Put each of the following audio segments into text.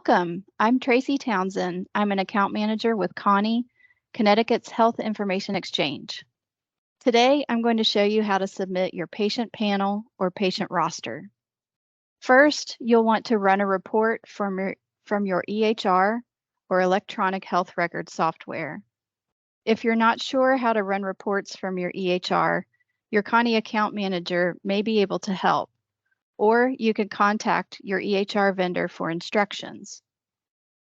Welcome. I'm Tracy Townsend. I'm an account manager with Connie, Connecticut's Health Information Exchange. Today, I'm going to show you how to submit your patient panel or patient roster. First, you'll want to run a report from your EHR or electronic health record software. If you're not sure how to run reports from your EHR, your Connie account manager may be able to help, or you can contact your EHR vendor for instructions.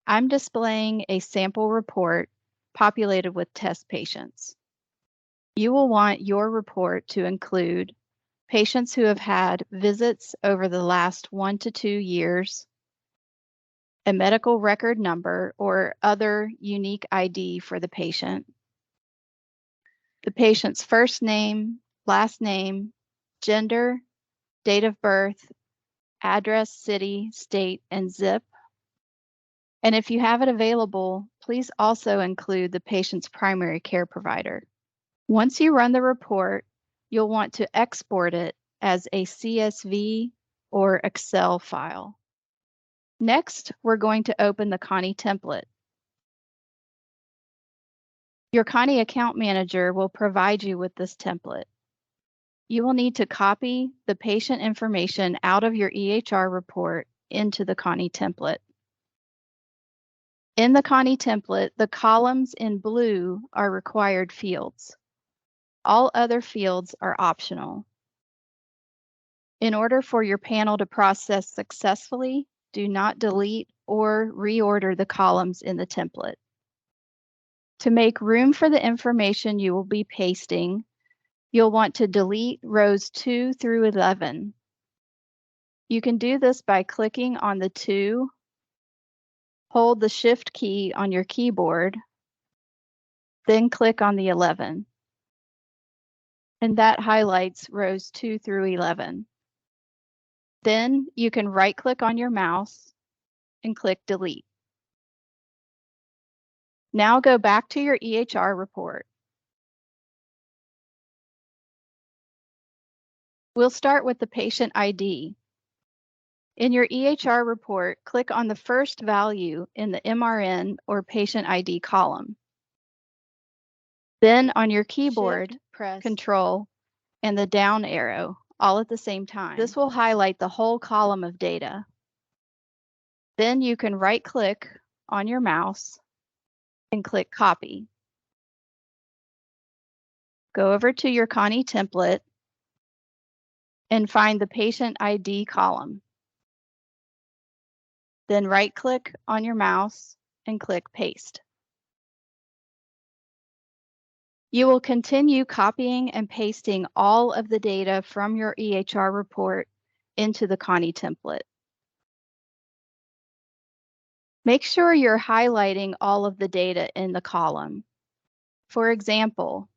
I'm displaying a sample report populated with test patients. You will want your report to include patients who have had visits over the last 1 to 2 years, a medical record number or other unique ID for the patient's first name, last name, gender, date of birth, address, city, state, and zip. And if you have it available, please also include the patient's primary care provider. Once you run the report, you'll want to export it as a CSV or Excel file. Next, we're going to open the Connie template. Your Connie account manager will provide you with this template. You will need to copy the patient information out of your EHR report into the Connie template. In the Connie template, the columns in blue are required fields. All other fields are optional. In order for your panel to process successfully, do not delete or reorder the columns in the template. To make room for the information you will be pasting, you'll want to delete rows 2 through 11. You can do this by clicking on the 2, hold the Shift key on your keyboard, then click on the 11. And that highlights rows 2 through 11. Then you can right-click on your mouse and click Delete. Now go back to your EHR report. We'll start with the patient ID. In your EHR report, click on the first value in the MRN or patient ID column. Then on your keyboard, press Control and the down arrow, all at the same time. This will highlight the whole column of data. Then you can right-click on your mouse and click Copy. Go over to your Connie template and find the patient ID column. Then right-click on your mouse and click Paste. You will continue copying and pasting all of the data from your EHR report into the Connie template. Make sure you're highlighting all of the data in the column. For example,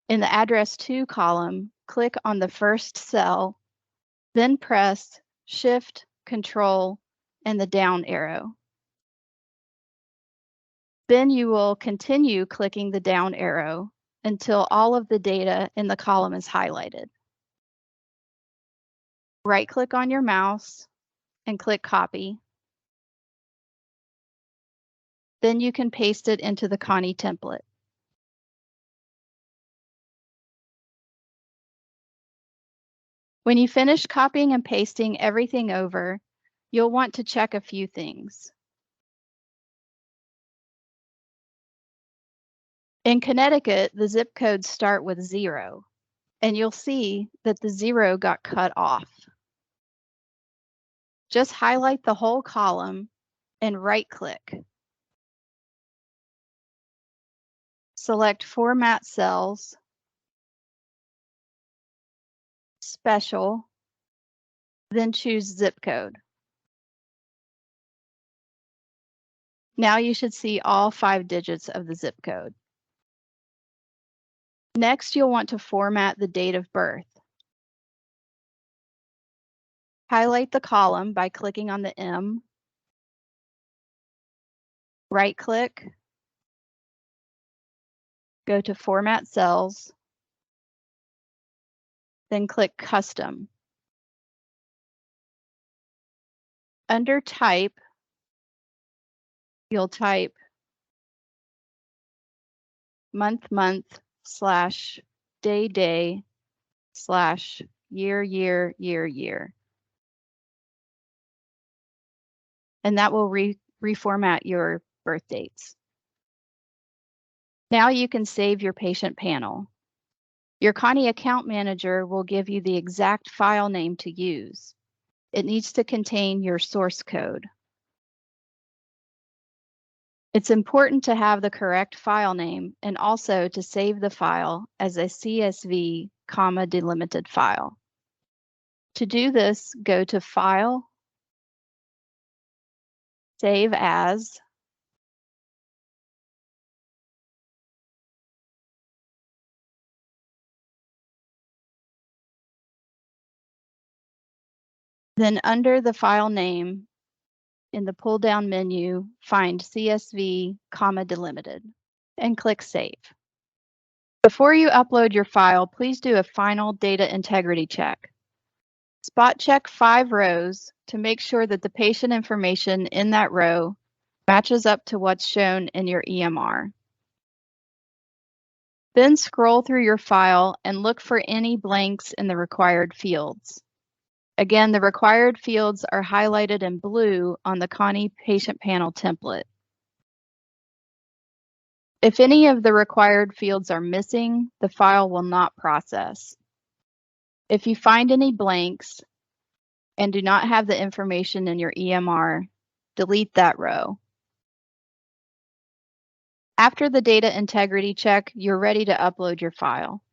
in the Address To column, click on the first cell, then press Shift, Control, and the down arrow. Then you will continue clicking the down arrow until all of the data in the column is highlighted. Right-click on your mouse and click Copy. Then you can paste it into the Connie template. When you finish copying and pasting everything over, you'll want to check a few things. In Connecticut, the zip codes start with 0, and you'll see that the 0 got cut off. Just highlight the whole column and right-click. Select Format Cells, Special, then choose Zip Code. Now you should see all 5 digits of the zip code. Next, you'll want to format the date of birth. Highlight the column by clicking on the M, right-click, go to Format Cells, then click Custom. Under Type, you'll type month / day / year. And that will reformat your birth dates. Now you can save your patient panel. Your Connie account manager will give you the exact file name to use. It needs to contain your source code. It's important to have the correct file name and also to save the file as a CSV, delimited file. To do this, go to File, Save As, then under the file name, in the pull-down menu, find CSV, delimited, and click Save. Before you upload your file, please do a final data integrity check. Spot check 5 rows to make sure that the patient information in that row matches up to what's shown in your EMR. Then scroll through your file and look for any blanks in the required fields. Again, the required fields are highlighted in blue on the Connie patient panel template. If any of the required fields are missing, the file will not process. If you find any blanks and do not have the information in your EMR, delete that row. After the data integrity check, you're ready to upload your file.